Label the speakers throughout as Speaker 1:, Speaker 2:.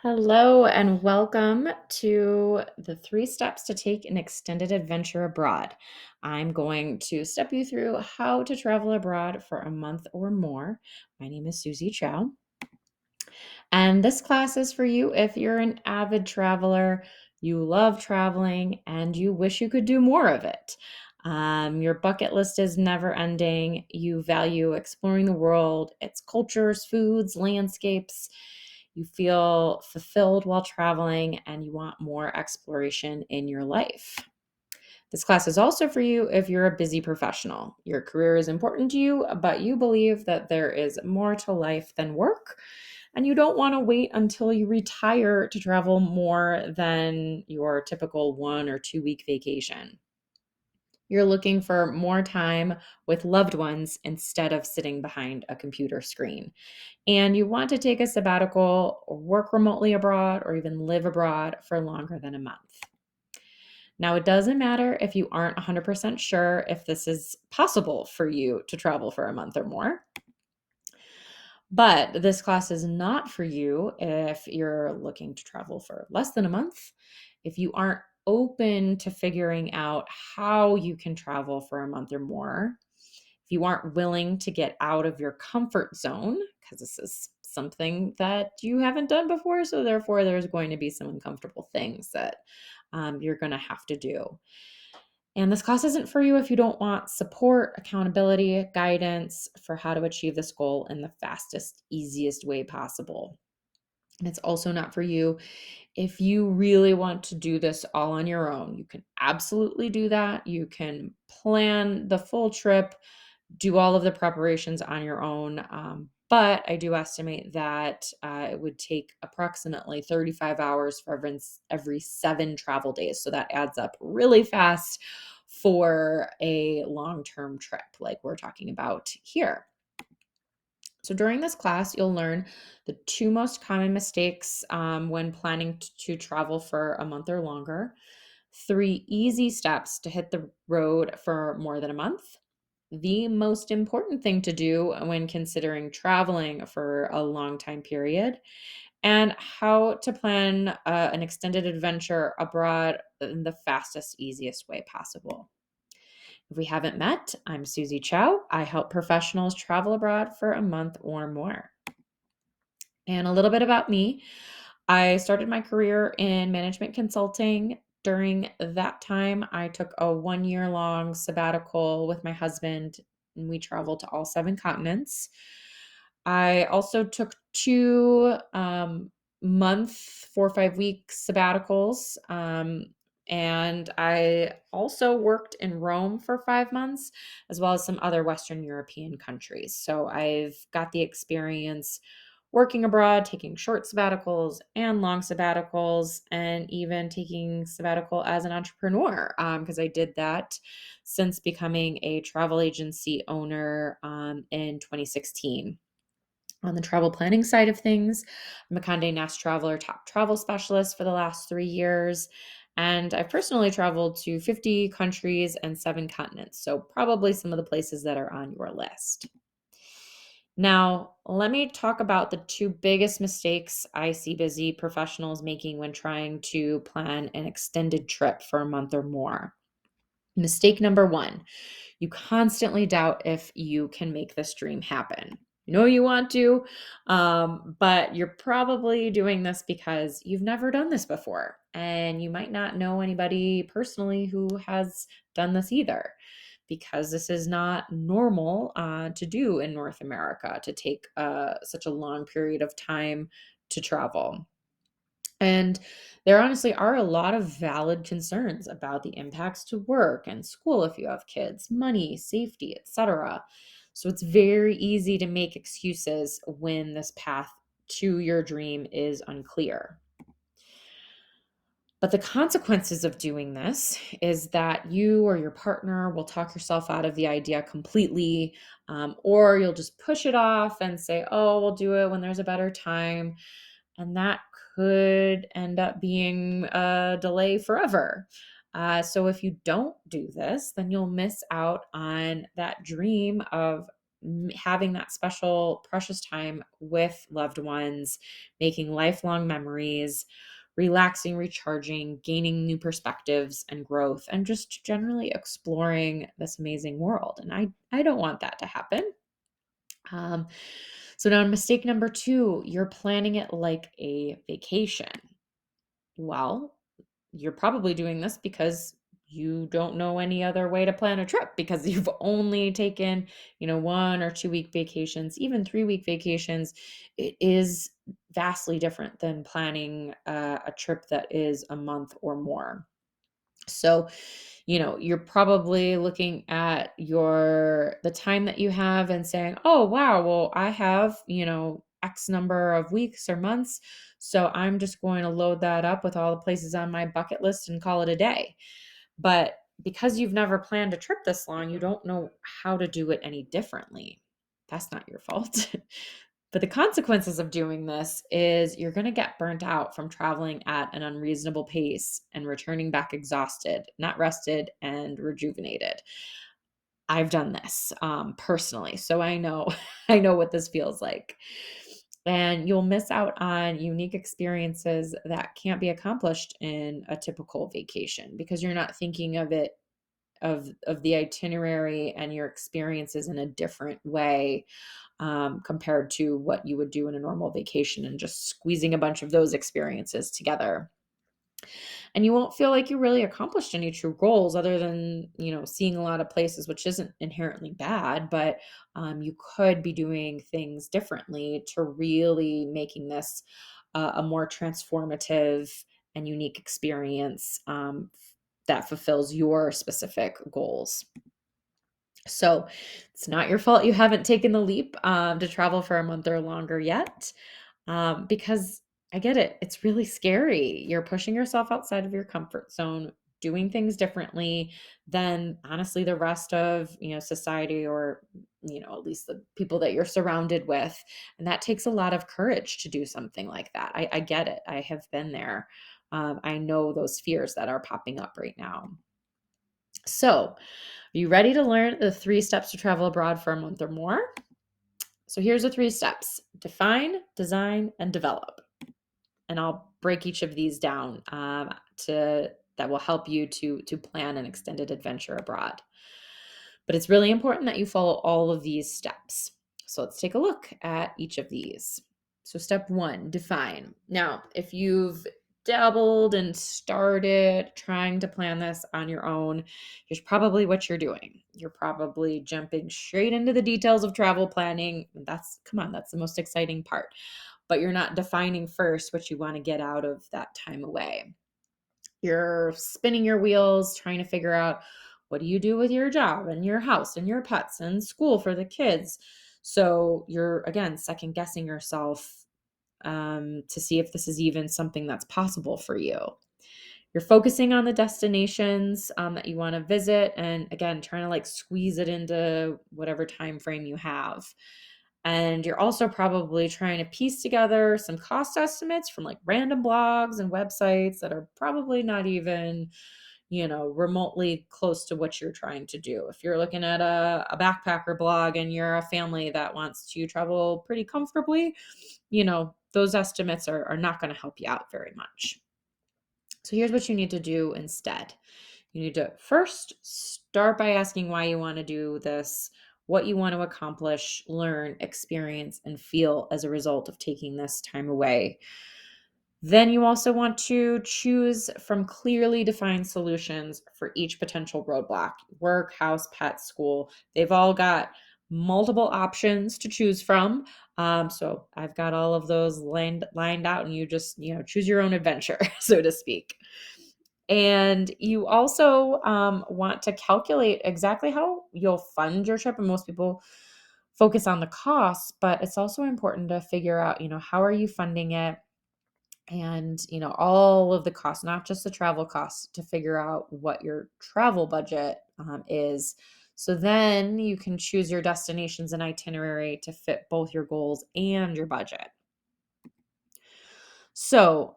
Speaker 1: Hello, and welcome to the 3 steps to take an extended adventure abroad. I'm going to step you through how to travel abroad for a month or more. My name is Susie Chow, and this class is for you if you're an avid traveler, you love traveling, and you wish you could do more of it. Your bucket list is never ending. You value exploring the world, its cultures, foods, landscapes. You feel fulfilled while traveling, and you want more exploration in your life. This class is also for you if you're a busy professional. Your career is important to you, but you believe that there is more to life than work, and you don't want to wait until you retire to travel more than your typical 1 or 2 week vacation. You're looking for more time with loved ones instead of sitting behind a computer screen. And you want to take a sabbatical or work remotely abroad or even live abroad for longer than a month. Now, it doesn't matter if you aren't 100% sure if this is possible for you to travel for a month or more. But this class is not for you if you're looking to travel for less than a month, if you aren't open to figuring out how you can travel for a month or more, if you aren't willing to get out of your comfort zone, because this is something that you haven't done before. So, therefore, there's going to be some uncomfortable things that you're going to have to do. And this class isn't for you if you don't want support, accountability, guidance for how to achieve this goal in the fastest, easiest way possible. And it's also not for you if you really want to do this all on your own. You can absolutely do that. You can plan the full trip, do all of the preparations on your own. But I do estimate that it would take approximately 35 hours for every 7 travel days. So that adds up really fast for a long term trip like we're talking about here. So during this class, you'll learn the 2 most common mistakes when planning to travel for a month or longer, 3 easy steps to hit the road for more than a month, the most important thing to do when considering traveling for a long time period, and how to plan an extended adventure abroad in the fastest, easiest way possible. If we haven't met, I'm Susie Chow. I help professionals travel abroad for a month or more. And a little bit about me. I started my career in management consulting. During that time, I took a 1 year long sabbatical with my husband, and we traveled to all 7 continents. I also took 2 month, 4 or 5 week sabbaticals. And I also worked in Rome for 5 months, as well as some other Western European countries. So I've got the experience working abroad, taking short sabbaticals and long sabbaticals, and even taking sabbatical as an entrepreneur, because I did that since becoming a travel agency owner in 2016. On the travel planning side of things, I'm a Condé Nast Traveler top travel specialist for the last 3 years. And I've personally traveled to 50 countries and 7 continents. So, probably some of the places that are on your list. Now, let me talk about the 2 biggest mistakes I see busy professionals making when trying to plan an extended trip for a month or more. Mistake number 1, you constantly doubt if you can make this dream happen. You know you want to, but you're probably doing this because you've never done this before, and you might not know anybody personally who has done this either, because this is not normal to do in North America, to take such a long period of time to travel. And there honestly are a lot of valid concerns about the impacts to work and school if you have kids, money, safety, etc. So it's very easy to make excuses when this path to your dream is unclear. But the consequences of doing this is that you or your partner will talk yourself out of the idea completely, or you'll just push it off and say, oh, we'll do it when there's a better time. And that could end up being a delay forever. So if you don't do this, then you'll miss out on that dream of having that special, precious time with loved ones, making lifelong memories, relaxing, recharging, gaining new perspectives and growth, and just generally exploring this amazing world. And I don't want that to happen. Um, so now, mistake number two, you're planning it like a vacation. Well, you're probably doing this because you don't know any other way to plan a trip because you've only taken, 1 or 2 week vacations, even 3 week vacations. It is vastly different than planning a trip that is a month or more. So, you're probably looking at the time that you have and saying, "Oh, wow, well, I have, X number of weeks or months, so I'm just going to load that up with all the places on my bucket list and call it a day." But because you've never planned a trip this long, you don't know how to do it any differently. That's not your fault. But the consequences of doing this is you're going to get burnt out from traveling at an unreasonable pace and returning back exhausted, not rested and rejuvenated. I've done this personally, so I know I know what this feels like. And you'll miss out on unique experiences that can't be accomplished in a typical vacation because you're not thinking of it of the itinerary and your experiences in a different way, compared to what you would do in a normal vacation and just squeezing a bunch of those experiences together. And you won't feel like you really accomplished any true goals other than, seeing a lot of places, which isn't inherently bad, but you could be doing things differently to really making this a more transformative and unique experience, that fulfills your specific goals. So it's not your fault you haven't taken the leap, to travel for a month or longer yet, because I get it. It's really scary. You're pushing yourself outside of your comfort zone, doing things differently than honestly the rest of, society, or, at least the people that you're surrounded with. And that takes a lot of courage to do something like that. I get it. I have been there. I know those fears that are popping up right now. So, are you ready to learn the 3 steps to travel abroad for a month or more? So, here's the 3 steps: define, design, and develop. And I'll break each of these down, to that will help you to plan an extended adventure abroad. But it's really important that you follow all of these steps. So let's take a look at each of these. So, step one, define. Now, if you've dabbled and started trying to plan this on your own, here's probably what you're doing. You're probably jumping straight into the details of travel planning. Come on, that's the most exciting part. But you're not defining first what you want to get out of that time away. You're spinning your wheels trying to figure out, what do you do with your job and your house and your pets and school for the kids. So you're, again, second guessing yourself, to see if this is even something that's possible for you. You're focusing on the destinations, that you want to visit, and again, trying to like squeeze it into whatever time frame you have. And you're also probably trying to piece together some cost estimates from like random blogs and websites that are probably not even, remotely close to what you're trying to do. If you're looking at a backpacker blog and you're a family that wants to travel pretty comfortably, those estimates are not going to help you out very much. So here's what you need to do instead. You need to first start by asking why you want to do this, what you want to accomplish, learn, experience, and feel as a result of taking this time away. Then you also want to choose from clearly defined solutions for each potential roadblock: work, house, pet, school. They've all got multiple options to choose from. So I've got all of those lined out, and you just, choose your own adventure, so to speak. And you also, want to calculate exactly how you'll fund your trip. And most people focus on the costs, but it's also important to figure out, how are you funding it, and, all of the costs, not just the travel costs, to figure out what your travel budget, is. So then you can choose your destinations and itinerary to fit both your goals and your budget. So,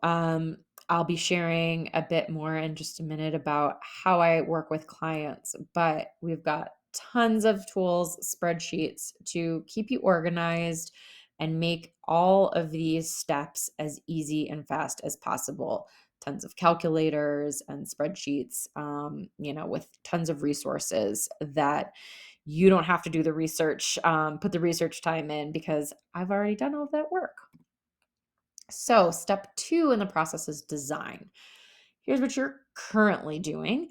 Speaker 1: I'll be sharing a bit more in just a minute about how I work with clients, but we've got tons of tools, spreadsheets to keep you organized and make all of these steps as easy and fast as possible. Tons of calculators and spreadsheets, with tons of resources that you don't have to do the research, put the research time in, because I've already done all of that work. So, step 2 in the process is design. Here's what you're currently doing.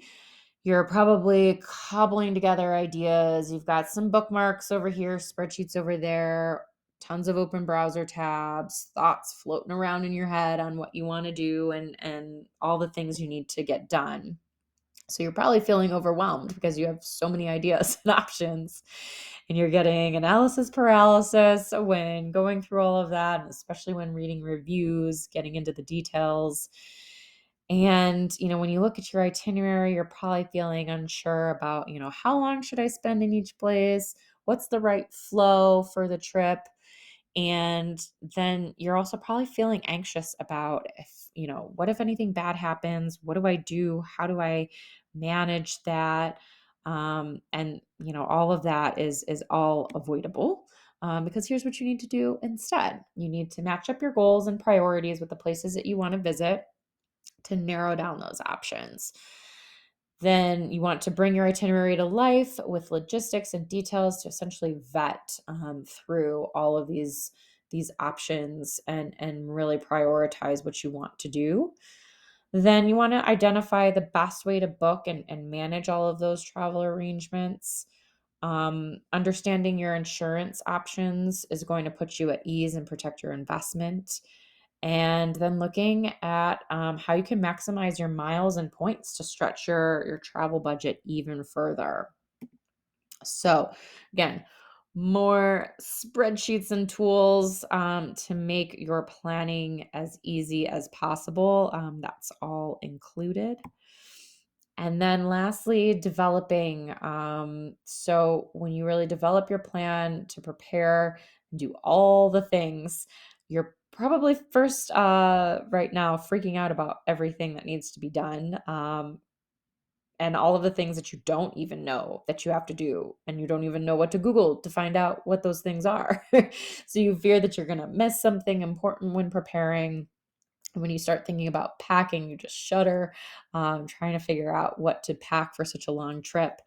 Speaker 1: You're probably cobbling together ideas. You've got some bookmarks over here, spreadsheets over there, tons of open browser tabs, thoughts floating around in your head on what you want to do, and all the things you need to get done. So you're probably feeling overwhelmed because you have so many ideas and options, and you're getting analysis paralysis when going through all of that, and especially when reading reviews, getting into the details. And, when you look at your itinerary, you're probably feeling unsure about, how long should I spend in each place? What's the right flow for the trip? And then you're also probably feeling anxious about, what if anything bad happens? What do I do? How do I manage that? And all of that is all avoidable. Because here's what you need to do instead. You need to match up your goals and priorities with the places that you want to visit to narrow down those options. Then you want to bring your itinerary to life with logistics and details to essentially vet through all of these options and really prioritize what you want to do. Then you want to identify the best way to book and manage all of those travel arrangements. Understanding your insurance options is going to put you at ease and protect your investment. And then looking at how you can maximize your miles and points to stretch your travel budget even further. So, again, more spreadsheets and tools to make your planning as easy as possible. That's all included. And then lastly, developing. So when you really develop your plan to prepare and do all the things, you're probably first right now freaking out about everything that needs to be done, and all of the things that you don't even know that you have to do. And you don't even know what to Google to find out what those things are. So you fear that you're going to miss something important when preparing. When you start thinking about packing, you just shudder, trying to figure out what to pack for such a long trip.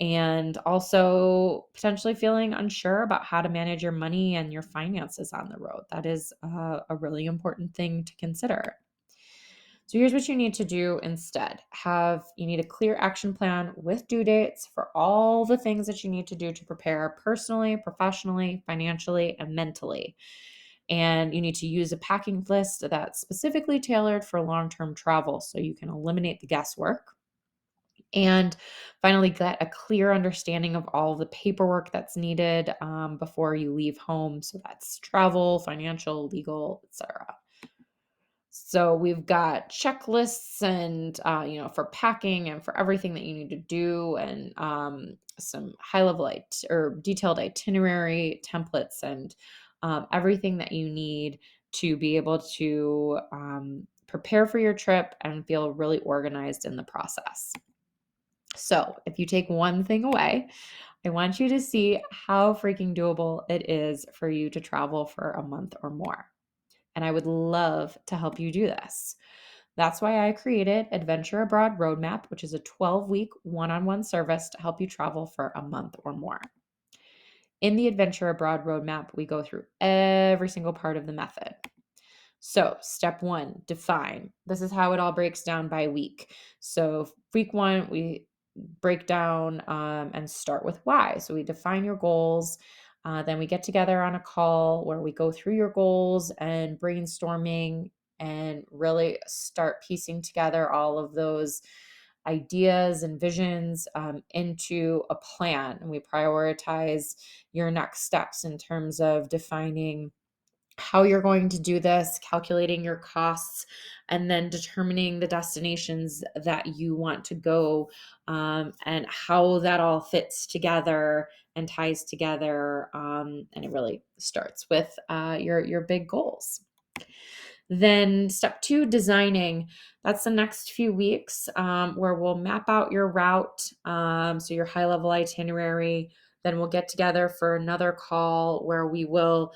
Speaker 1: And also potentially feeling unsure about how to manage your money and your finances on the road. That is a really important thing to consider. So here's what you need to do instead. You need a clear action plan with due dates for all the things that you need to do to prepare personally, professionally, financially, and mentally. And you need to use a packing list that's specifically tailored for long-term travel so you can eliminate the guesswork. And finally, get a clear understanding of all the paperwork that's needed before you leave home. So that's travel, financial, legal, etc. So we've got checklists and, for packing and for everything that you need to do, and some high level or detailed itinerary templates, and everything that you need to be able to prepare for your trip and feel really organized in the process. So if you take one thing away, I want you to see how freaking doable it is for you to travel for a month or more. And I would love to help you do this. That's why I created Adventure Abroad Roadmap, which is a 12-week one-on-one service to help you travel for a month or more. In the Adventure Abroad Roadmap, we go through every single part of the method. So, step 1, define. This is how it all breaks down by week. So, week 1, we break down and start with why. So, we define your goals. Then we get together on a call where we go through your goals and brainstorming and really start piecing together all of those ideas and visions into a plan. And we prioritize your next steps in terms of defining how you're going to do this, calculating your costs, and then determining the destinations that you want to go, and how that all fits together and ties together. And it really starts with your big goals. Then step two, designing. That's the next few weeks where we'll map out your route, so your high level itinerary. Then we'll get together for another call where we will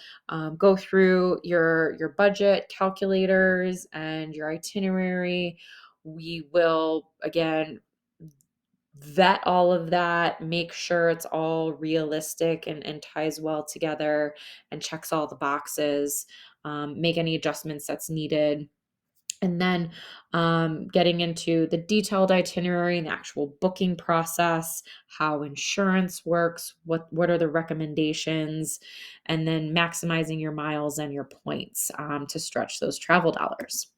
Speaker 1: go through your budget calculators and your itinerary. We will again vet all of that, make sure it's all realistic and ties well together and checks all the boxes, make any adjustments that's needed. And then getting into the detailed itinerary and the actual booking process, how insurance works, what are the recommendations, and then maximizing your miles and your points to stretch those travel dollars.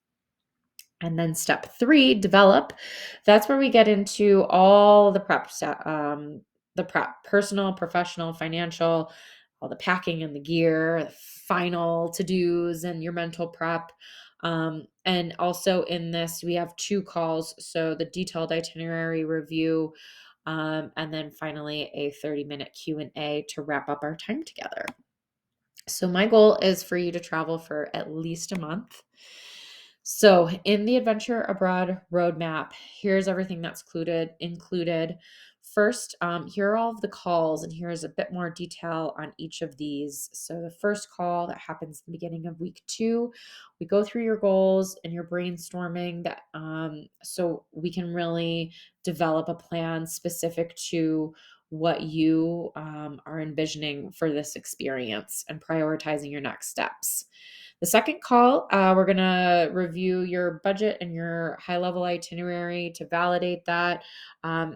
Speaker 1: And then step three, develop. That's where we get into all the prep, the prep, personal, professional, financial, all the packing and the gear, the final to-dos and your mental prep. And also in this, we have two calls. So the detailed itinerary review, and then finally a 30-minute Q&A to wrap up our time together. So my goal is for you to travel for at least a month. So in the Adventure Abroad roadmap, here's everything that's included. First, here are all of the calls, and here's a bit more detail on each of these. So the first call that happens at the beginning of week 2, we go through your goals and your brainstorming that so we can really develop a plan specific to what you are envisioning for this experience and prioritizing your next steps. The second call, we're going to review your budget and your high level itinerary to validate that.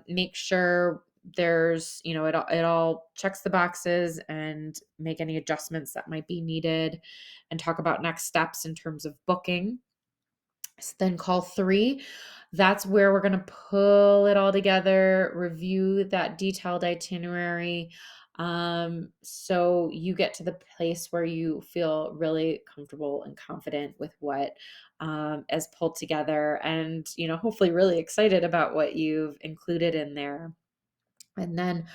Speaker 1: Make sure there's, it all checks the boxes and make any adjustments that might be needed and talk about next steps in terms of booking. Then call 3, that's where we're going to pull it all together, review that detailed itinerary. So you get to the place where you feel really comfortable and confident with what is pulled together and, hopefully really excited about what you've included in there. And then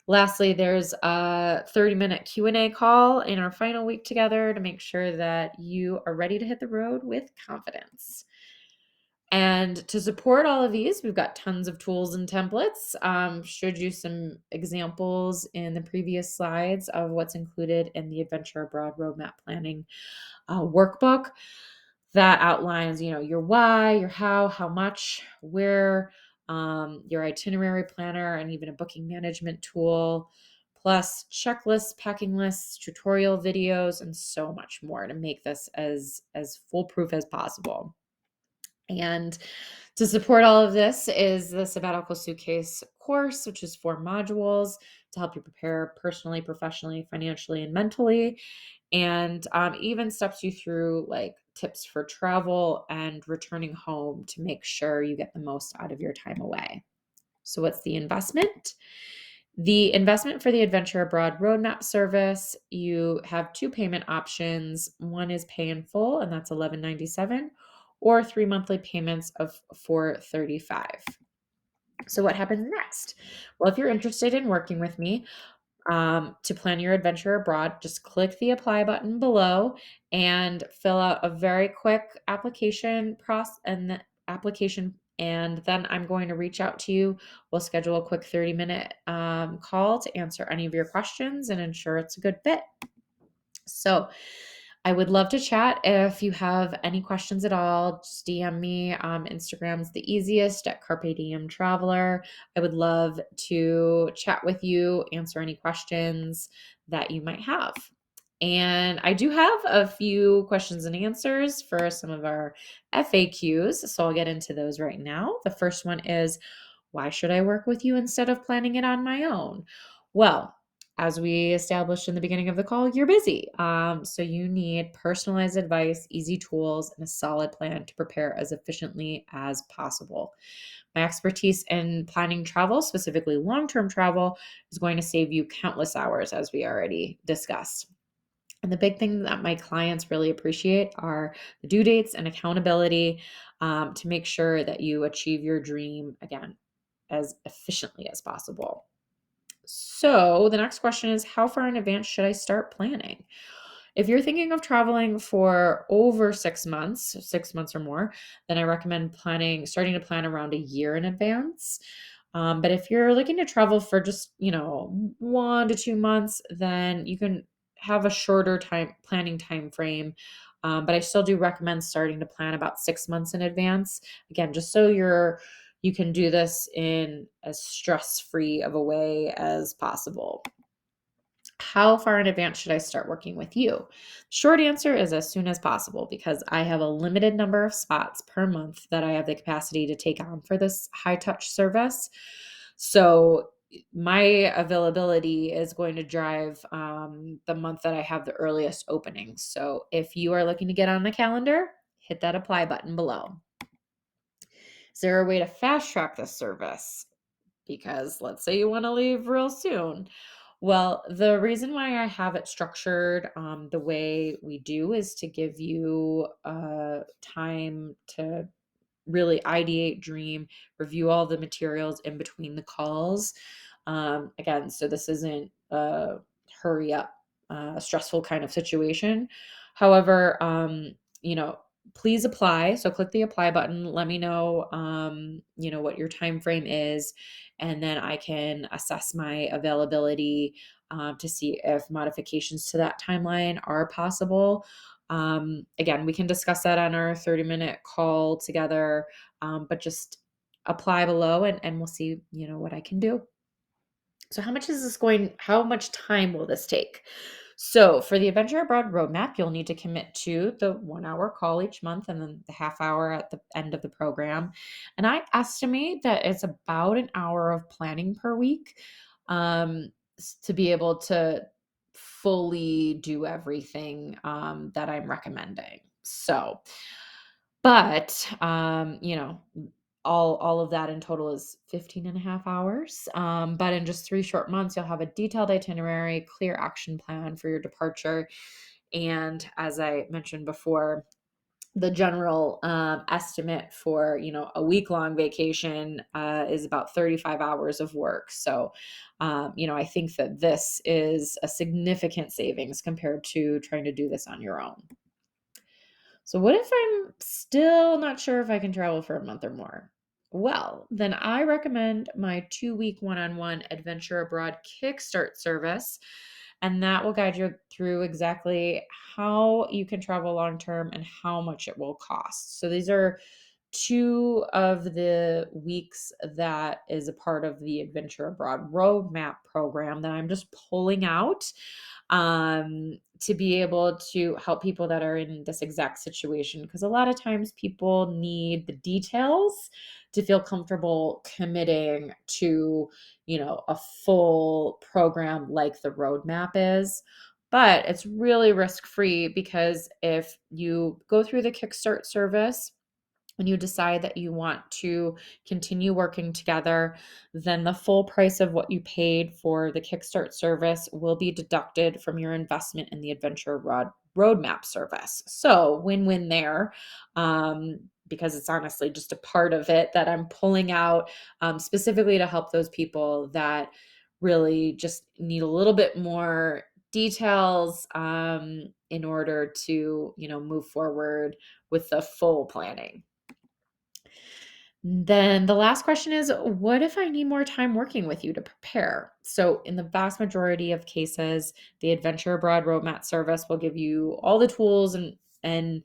Speaker 1: lastly, there's a 30-minute Q&A call in our final week together to make sure that you are ready to hit the road with confidence. And to support all of these, we've got tons of tools and templates. Showed you some examples in the previous slides of what's included in the Adventure Abroad Roadmap Planning workbook that outlines, your why, your how much, where, your itinerary planner, and even a booking management tool, plus checklists, packing lists, tutorial videos, and so much more to make this as foolproof as possible. And to support all of this is the Sabbatical Suitcase course, which is 4 modules to help you prepare personally, professionally, financially, and mentally. And even steps you through like tips for travel and returning home to make sure you get the most out of your time away. So, what's the investment? The investment for the Adventure Abroad Roadmap service, you have 2 payment options. One is pay in full, and that's $11.97, or 3 monthly payments of $435. So what happens next? Well, if you're interested in working with me, to plan your adventure abroad, just click the apply button below and fill out a very quick application process and the application. And then I'm going to reach out to you. We'll schedule a quick 30-minute call to answer any of your questions and ensure it's a good fit. So I would love to chat. If you have any questions at all, just DM me. Instagram's the easiest at Carpe Diem Traveler. I would love to chat with you, answer any questions that you might have. And I do have a few questions and answers for some of our FAQs, so I'll get into those right now. The first one is, why should I work with you instead of planning it on my own? Well, as we established in the beginning of the call, you're busy. So you need personalized advice, easy tools, and a solid plan to prepare as efficiently as possible. My expertise in planning travel, specifically long-term travel, is going to save you countless hours, as we already discussed. And the big thing that my clients really appreciate are the due dates and accountability, to make sure that you achieve your dream, again, as efficiently as possible. So the next question is, how far in advance should I start planning? If you're thinking of traveling for over 6 months, 6 months or more, then I recommend starting to plan around a year in advance. But if you're looking to travel for just, 1 to 2 months, then you can have a shorter time frame. But I still do recommend starting to plan about 6 months in advance. Again, just so you can do this in as stress-free of a way as possible. How far in advance should I start working with you? Short answer is as soon as possible because I have a limited number of spots per month that I have the capacity to take on for this high touch service. So my availability is going to drive the month that I have the earliest opening. So if you are looking to get on the calendar, hit that apply button below. Is there a way to fast track this service? Because let's say you want to leave real soon. Well, the reason why I have it structured the way we do is to give you time to really ideate, dream, review all the materials in between the calls. Again, so this isn't a hurry up, stressful kind of situation. However, please apply. So click the apply button. Let me know, what your time frame is, and then I can assess my availability to see if modifications to that timeline are possible. Again, we can discuss that on our 30-minute call together, but just apply below and we'll see, what I can do. So how much time will this take? So for the Adventure Abroad Roadmap, you'll need to commit to the 1 hour call each month and then the half hour at the end of the program. And I estimate that it's about an hour of planning per week to be able to fully do everything that I'm recommending. So, but all of that in total is 15 and a half hours. But in just 3 short months, you'll have a detailed itinerary, clear action plan for your departure. And as I mentioned before, the general estimate for a week-long vacation is about 35 hours of work. So I think that this is a significant savings compared to trying to do this on your own. So, what if I'm still not sure if I can travel for a month or more? Well, then I recommend my 2 week one on one Adventure Abroad Kickstart service. And that will guide you through exactly how you can travel long term and how much it will cost. So, these are 2 of the weeks that is a part of the Adventure Abroad Roadmap program that I'm just pulling out to be able to help people that are in this exact situation. Because a lot of times people need the details to feel comfortable committing to, a full program like the roadmap is. But it's really risk free because if you go through the Kickstart service, and you decide that you want to continue working together, then the full price of what you paid for the Kickstart service will be deducted from your investment in the Adventure Roadmap service. So win-win there, because it's honestly just a part of it that I'm pulling out specifically to help those people that really just need a little bit more details in order to, move forward with the full planning. Then the last question is, what if I need more time working with you to prepare? So, in the vast majority of cases, the Adventure Abroad Roadmap service will give you all the tools and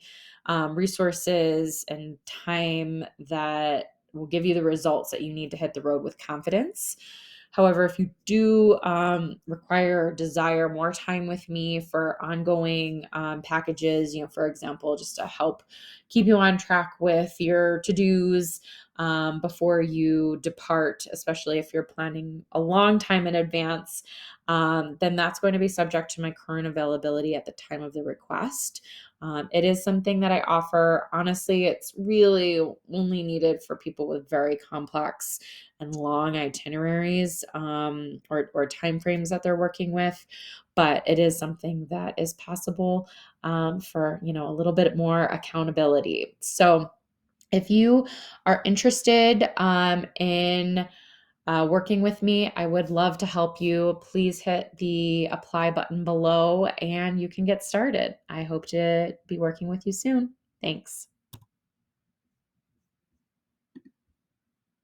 Speaker 1: resources and time that will give you the results that you need to hit the road with confidence. However, if you do require or desire more time with me for ongoing packages, for example, just to help keep you on track with your to-dos before you depart, especially if you're planning a long time in advance, then that's going to be subject to my current availability at the time of the request. It is something that I offer. Honestly, it's really only needed for people with very complex and long itineraries or timeframes that they're working with. But it is something that is possible for a little bit more accountability. So if you are interested in working with me. I would love to help you. Please hit the apply button below and you can get started. I hope to be working with you soon. Thanks.